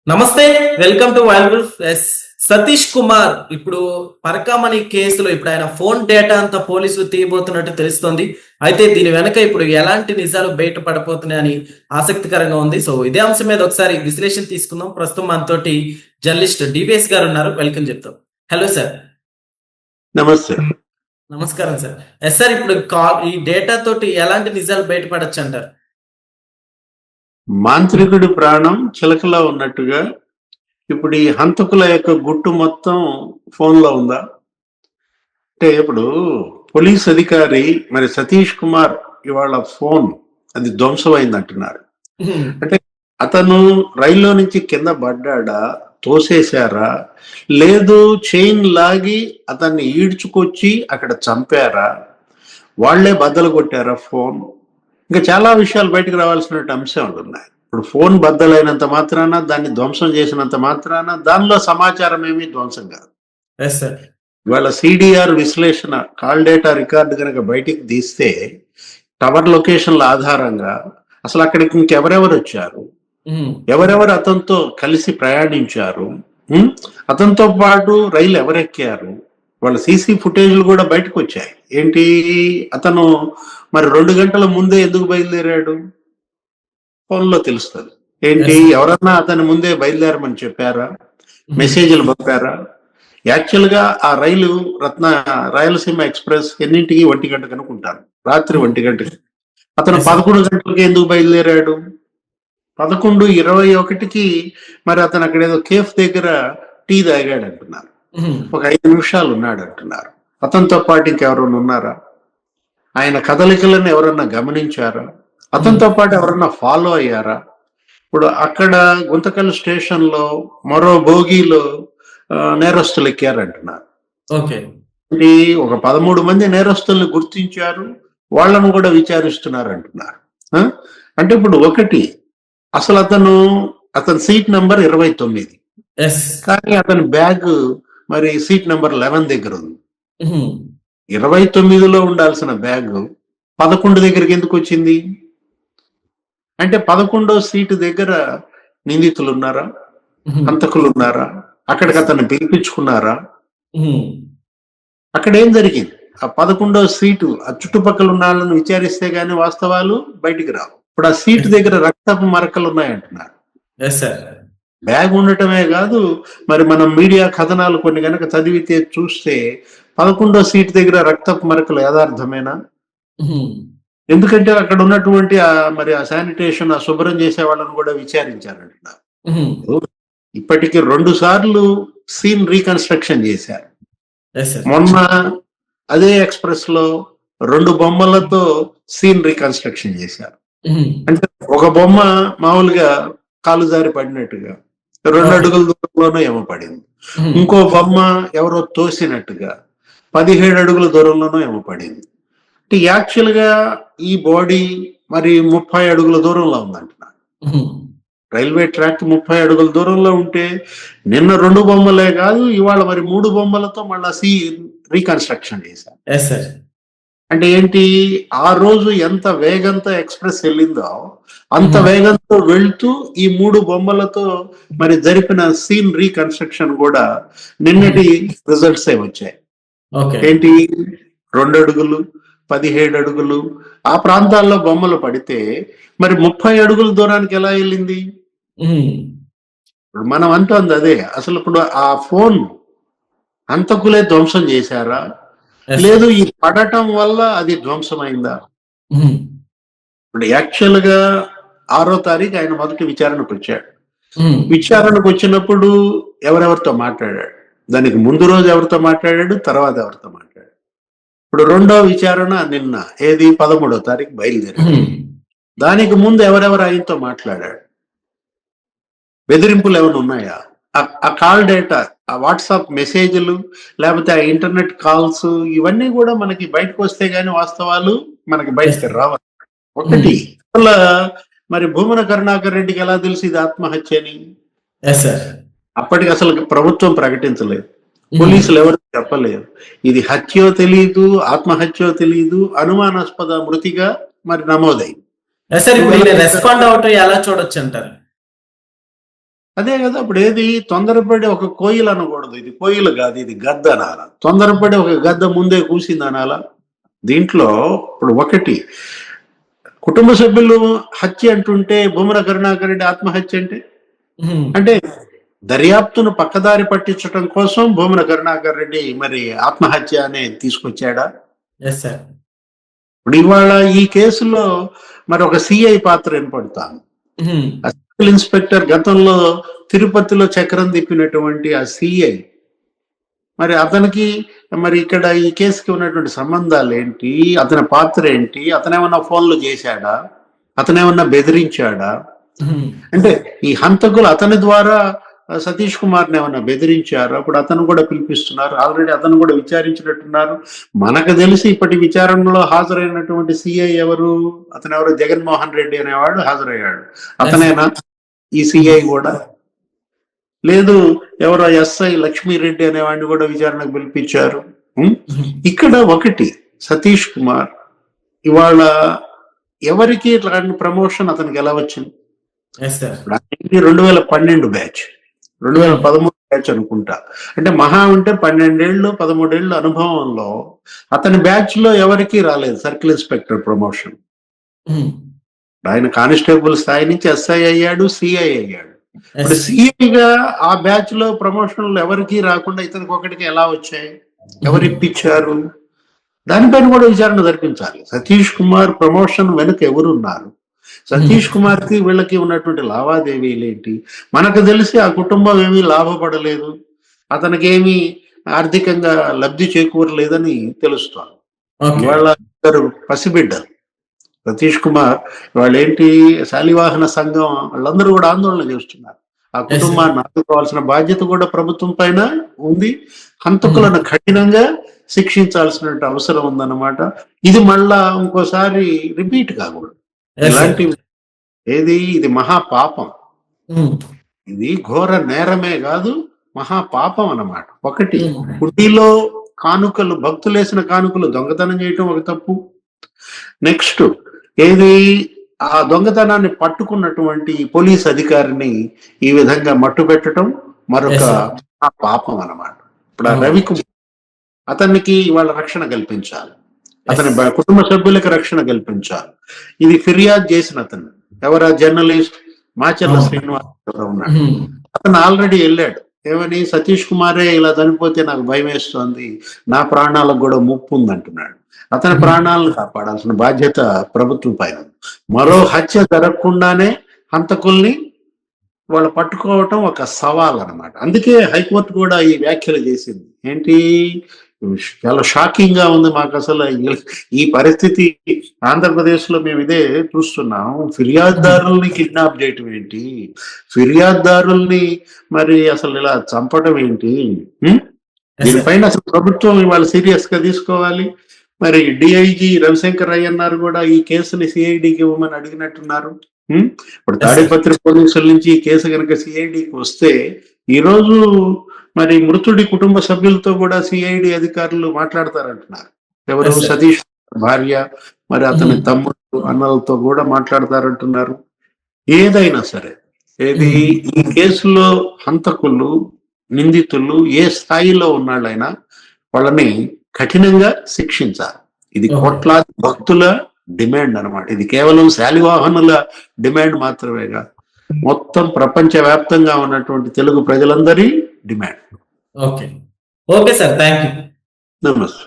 నమస్తే. Welcome to wild S Satish Kumar ఇప్పుడు పరకామణి కేసులో ఇప్పుడు ఆయన ఫోన్ డేటా అంతా పోలీసులు తీయబోతున్నట్టు తెలుస్తోంది. అయితే దీని వెనక ఇప్పుడు ఎలాంటి నిజాలు బయటపడబోతున్నాయని ఆసక్తికరంగా ఉంది. సో ఇదే అంశం మీద ఒకసారి విశ్లేషణ తీసుకుందాం. ప్రస్తుతం మనతోటి జర్నలిస్ట్ డివిఎస్ గారు ఉన్నారు. వెల్కమ్ చెప్తాం. Hello sir. నమస్తే. నమస్కారం సార్. ఎస్ సార్, ఇప్పుడు ఈ డేటా తోటి ఎలాంటి నిజాలు బయటపడచ్చు అంటారు? మాంత్రికుడి ప్రాణం చిలకలా ఉన్నట్టుగా ఇప్పుడు ఈ హంతకుల యొక్క గుట్టు మొత్తం ఫోన్లో ఉందా? అంటే ఇప్పుడు పోలీస్ అధికారి మరి సతీష్ కుమార్ ఇవాళ ఫోన్ అది ధ్వంసమైంది అంటున్నారు. అంటే అతను రైల్లో నుంచి కింద పడ్డాడా, తోసేశారా, లేదు చైన్ లాగి అతన్ని ఈడ్చుకొచ్చి అక్కడ చంపారా, వాళ్లే బద్దలు కొట్టారా ఫోన్? ఇంకా చాలా విషయాలు బయటకు రావాల్సిన అంశాలు ఉన్నాయి. ఇప్పుడు ఫోన్ బద్దలైనంత మాత్రాన, దాన్ని ధ్వంసం చేసినంత మాత్రాన దానిలో సమాచారం ఏమీ ధ్వంసం కాదు. ఇవాళ సిడిఆర్ విశ్లేషణ, కాల్ డేటా రికార్డు కనుక బయటికి తీస్తే టవర్ లొకేషన్ల ఆధారంగా అసలు అక్కడికి ఇంకెవరెవరు వచ్చారు, ఎవరెవరు అతనితో కలిసి ప్రయాణించారు, అతనితో పాటు రైలు ఎవరెక్కారు, వాళ్ళ సీసీ ఫుటేజ్లు కూడా బయటకు వచ్చాయి. ఏంటి, అతను మరి 2 గంటల ముందే ఎందుకు బయలుదేరాడు? ఫోన్లో తెలుస్తుంది. ఏంటి, ఎవరన్నా అతని ముందే బయలుదేరమని చెప్పారా, మెసేజ్లు పంపారా? యాక్చువల్ గా ఆ రైలు రాయలసీమ ఎక్స్ప్రెస్ ఎన్నింటికి 1 గంట కనుకుంటారు, రాత్రి 1 గంటకి. అతను 11 గంటలకి ఎందుకు బయలుదేరాడు? 11:21కి మరి అతను అక్కడ ఏదో కేఫ్ దగ్గర టీ తాగాడు అంటున్నారు. ఒక 5 నిమిషాలు ఉన్నాడు అంటున్నారు. అతనితో పాటు ఇంకెవరన్నా ఉన్నారా? ఆయన కదలికలను ఎవరన్నా గమనించారా? అతనితో పాటు ఎవరన్నా ఫాలో అయ్యారా? ఇప్పుడు అక్కడ గుంతకల్ స్టేషన్ లో మరో బోగీలో నేరస్తులు ఎక్కారంటున్నారు. ఒక 13 మంది నేరస్తుల్ని గుర్తించారు, వాళ్ళను కూడా విచారిస్తున్నారు అంటున్నారు. అంటే ఇప్పుడు ఒకటి, అసలు అతని సీట్ నంబర్ 29, కానీ అతని బ్యాగ్ మరి సీట్ నంబర్ 11 దగ్గర ఉంది. 29లో ఉండాల్సిన బ్యాగ్ 11 దగ్గరికి ఎందుకు వచ్చింది? అంటే 11వ సీటు దగ్గర నిందితులు ఉన్నారా, హంతకులు ఉన్నారా? అక్కడికి అతన్ని పిలిపించుకున్నారా? అక్కడ ఏం జరిగింది? ఆ 11వ సీటు, ఆ చుట్టుపక్కల ఉన్న వాళ్ళని విచారిస్తే గానీ వాస్తవాలు బయటికి రావు. ఇప్పుడు ఆ సీటు దగ్గర రక్తపు మరకలు ఉన్నాయంటున్నారు. బ్యాగ్ ఉండటమే కాదు, మరి మనం మీడియా కథనాలు కొన్ని కనుక చదివితే చూస్తే 11వ సీటు దగ్గర రక్తపు మరకలు యథార్థమేనా? ఎందుకంటే అక్కడ ఉన్నటువంటి మరి ఆ శానిటేషన్, ఆ శుభ్రం చేసే వాళ్ళని కూడా విచారించారంటున్నారు. ఇప్పటికి 2 సార్లు సీన్ రీకన్స్ట్రక్షన్ చేశారు. మొన్న అదే ఎక్స్ప్రెస్ లో 2 బొమ్మలతో సీన్ రీకన్స్ట్రక్షన్ చేశారు. అంటే ఒక బొమ్మ మామూలుగా కాలు జారి పడినట్టుగా 2 అడుగుల దూరంలోనూ ఏమో పడింది, ఇంకో బొమ్మ ఎవరో తోసినట్టుగా 17 అడుగుల దూరంలోనూ ఏమో పడింది. అంటే యాక్చువల్ గా ఈ బాడీ మరి 30 అడుగుల దూరంలో ఉందంటున్నారు. రైల్వే ట్రాక్ 30 అడుగుల దూరంలో ఉంటే నిన్న 2 బొమ్మలే కాదు, ఇవాళ మరి 3 బొమ్మలతో మళ్ళా రీకన్స్ట్రక్షన్ చేశారు. అంటే ఏంటి, ఆ రోజు ఎంత వేగంతో ఎక్స్ప్రెస్ వెళ్ళిందో అంత వేగంతో వెళ్తూ ఈ 3 బొమ్మలతో మరి జరిపిన సీన్ రీకన్స్ట్రక్షన్ కూడా నిన్నటి రిజల్ట్స్ వచ్చాయి. ఏంటి, 2 అడుగులు, 17 అడుగులు ఆ ప్రాంతాల్లో బొమ్మలు పడితే మరి 30 అడుగుల దూరానికి ఎలా వెళ్ళింది? మనం అంటోంది అదే. అసలు ఇప్పుడు ఆ ఫోన్ హంతకులే ధ్వంసం చేశారా, లేదు ఈ పడటం వల్ల అది ధ్వంసమైందా? ఇప్పుడు యాక్చువల్ గా 6వ తారీఖు ఆయన మొదటి విచారణకు వచ్చాడు. విచారణకు వచ్చినప్పుడు ఎవరెవరితో మాట్లాడాడు, దానికి ముందు రోజు ఎవరితో మాట్లాడాడు, తర్వాత ఎవరితో మాట్లాడాడు. ఇప్పుడు 2వ విచారణ నిన్న, ఏది 13వ తారీఖు బయలుదేరాడు. దానికి ముందు ఎవరెవరు ఆయనతో మాట్లాడాడు, బెదిరింపులు ఏమైనా ఉన్నాయా? ఆ కాల్ డేటా, ఆ వాట్సాప్ మెసేజ్లు, లేకపోతే ఆ ఇంటర్నెట్ కాల్స్, ఇవన్నీ కూడా మనకి బయటకు వస్తే గానీ వాస్తవాలు మనకి బయటకు రావాలి. ఒకటి, అసలు మరి భూమన కరుణాకర్ రెడ్డికి ఎలా తెలిసి ఇది ఆత్మహత్య అని? అప్పటికి అసలు ప్రభుత్వం ప్రకటించలేదు, పోలీసులు ఎవరు చెప్పలేదు. ఇది హత్యో తెలియదు, ఆత్మహత్యో తెలియదు, అనుమానాస్పద మృతిగా మరి నమోదైంది. రెస్పాండ్ అవటం ఎలా చూడొచ్చు అంటారు? అదే కదా ఇప్పుడు ఏది తొందరపడి ఒక కోయిలు అనకూడదు, ఇది కోయిలు కాదు ఇది గద్ద అనాల. తొందరపడి ఒక గద్ద ముందే కూసింది అనాల. దీంట్లో ఇప్పుడు ఒకటి కుటుంబ సభ్యులు హత్య అంటుంటే భూమన కరుణాకర్ రెడ్డి ఆత్మహత్య అంటే దర్యాప్తును పక్కదారి పట్టించడం కోసం భూమన కరుణాకర్ రెడ్డి మరి ఆత్మహత్య అనేది తీసుకొచ్చాడా? Yes sir. ఇప్పుడు ఇవాళ ఈ కేసులో మరి ఒక సిఐ పాత్ర ఏర్పడతాను. సర్కిల్ ఇన్స్పెక్టర్ గతంలో తిరుపతిలో చక్రం తిప్పినటువంటి ఆ సిఐ మరి అతనికి మరి ఇక్కడ ఈ కేసుకి ఉన్నటువంటి సంబంధాలు ఏంటి, అతని పాత్ర ఏంటి, అతనేమన్నా ఫోన్లు చేశాడా, అతనేమన్నా బెదిరించాడా? అంటే ఈ హంతకులు అతని ద్వారా సతీష్ కుమార్ని ఏమన్నా బెదిరించారు? అప్పుడు అతను కూడా పిలిపిస్తున్నారు, ఆల్రెడీ అతను కూడా విచారించినట్టున్నారు. మనకు తెలిసి ఇప్పటి విచారణలో హాజరైనటువంటి సిఐ ఎవరు, అతను ఎవరు, జగన్మోహన్ రెడ్డి అనేవాడు హాజరయ్యాడు. అతనేనా ఈ సిఐ కూడా? లేదు, ఎవరో ఎస్ఐ లక్ష్మీరెడ్డి అనేవాడిని కూడా విచారణకు పిలిపించారు. ఇక్కడ ఒకటి సతీష్ కుమార్ ఇవాళ ఎవరికి ఇట్లాంటి ప్రమోషన్ అతనికి ఎలా వచ్చింది? 2012 బ్యాచ్, 2013 బ్యాచ్ అనుకుంటా. అంటే మహా ఉంటే 12 ఏళ్ళు 13 ఏళ్ళు అనుభవంలో అతని బ్యాచ్ లో ఎవరికి రాలేదు సర్కిల్ ఇన్స్పెక్టర్ ప్రమోషన్. ఆయన కానిస్టేబుల్ స్థాయి నుంచి ఎస్ఐ అయ్యాడు, సిఐ అయ్యాడు. ఇప్పుడు సిఐగా ఆ బ్యాచ్ లో ప్రమోషన్లు ఎవరికి రాకుండా ఇతనికి ఒకటికి ఎలా వచ్చాయి, ఎవరు ఇప్పించారు? దానిపైన కూడా విచారణ జరిపించాలి. సతీష్ కుమార్ ప్రమోషన్ వెనుక ఎవరున్నారు, సతీష్ కుమార్ కి వీళ్ళకి ఉన్నటువంటి లావాదేవీలు ఏంటి? మనకు తెలిసి ఆ కుటుంబం ఏమీ లాభపడలేదు, అతనికి ఏమీ ఆర్థికంగా లబ్ధి చేకూరలేదని తెలుస్తోంది. ఇవాళ ఇద్దరు పసిబిడ్డలు సతీష్ కుమార్ వాళ్ళు ఏంటి శాలివాహన సంఘం వాళ్ళందరూ కూడా ఆందోళన చేస్తున్నారు. ఆ కుటుంబాన్ని ఆదుకోవాల్సిన బాధ్యత కూడా ప్రభుత్వం పైన ఉంది. హంతకులను కఠినంగా శిక్షించాల్సిన అవసరం ఉందన్నమాట. ఇది మళ్ళా ఇంకోసారి రిపీట్ కాకూడదు. ఇలాంటి ఇది మహాపాపం, ఇది ఘోర నేరమే కాదు మహాపాపం అన్నమాట. ఒకటి హుండీలో కానుకలు, భక్తులేసిన కానుకలు దొంగతనం చేయటం ఒక తప్పు. నెక్స్ట్ ఆ దొంగతనాన్ని పట్టుకున్నటువంటి పోలీస్ అధికారిని ఈ విధంగా మట్టు పెట్టడం మరొక పాపం అన్నమాట. ఇప్పుడు ఆ రవికుమార్ అతనికి వాళ్ళ రక్షణ కల్పించాలి, అతని కుటుంబ సభ్యులకు రక్షణ కల్పించాలి. ఇది ఫిర్యాదు చేసిన అతను ఎవరా జర్నలిస్ట్ మాచర్ల శ్రీనివాస్ ఉన్నాడు. అతను ఆల్రెడీ వెళ్ళాడు, ఏమని సతీష్ కుమారే ఇలా చనిపోతే నాకు భయం వేస్తోంది, నా ప్రాణాలకు కూడా ముప్పు ఉంది అంటున్నాడు. అతని ప్రాణాలను కాపాడాల్సిన బాధ్యత ప్రభుత్వం పైన. మరో హత్య జరగకుండానే హంతకుల్ని వాళ్ళు పట్టుకోవటం ఒక సవాల్ అన్నమాట. అందుకే హైకోర్టు కూడా ఈ వ్యాఖ్యలు చేసింది. ఏంటి, చాలా షాకింగ్ గా ఉంది మాకు. అసలు ఈ పరిస్థితి ఆంధ్రప్రదేశ్ లో మేము ఇదే చూస్తున్నాం. ఫిర్యాదుదారుల్ని కిడ్నాప్ చేయటం ఏంటి, ఫిర్యాదుదారుల్ని మరి అసలు ఇలా చంపడం ఏంటి? దీనిపైన అసలు ప్రభుత్వం ఇవాళ సీరియస్ గా తీసుకోవాలి. మరి డిఐజీ రవిశంకర్ అయ్యన్నారు కూడా ఈ కేసుని సిఐడికి ఇవ్వమని అడిగినట్టున్నారు. ఇప్పుడు తాడిపత్రి పోలీసుల నుంచి ఈ కేసు కనుక సిఐడికి వస్తే ఈ రోజు మరి మృతుడి కుటుంబ సభ్యులతో కూడా సిఐడి అధికారులు మాట్లాడతారంటున్నారు. ఎవరు, సతీష్ భార్య, మరి అతని తమ్ముడు, అన్నలతో కూడా మాట్లాడతారంటున్నారు. ఏదైనా సరే ఈ కేసులో హంతకులు, నిందితులు ఏ స్థాయిలో ఉన్నాళ్ళైనా వాళ్ళని కఠినంగా శిక్షించాలి. ఇది కోట్లాది భక్తుల డిమాండ్ అన్నమాట. ఇది కేవలం శాలివాహనుల డిమాండ్ మాత్రమే కాదు, మొత్తం ప్రపంచ వ్యాప్తంగా ఉన్నటువంటి తెలుగు ప్రజలందరి demand. Okay sir, thank you. నమస్తే.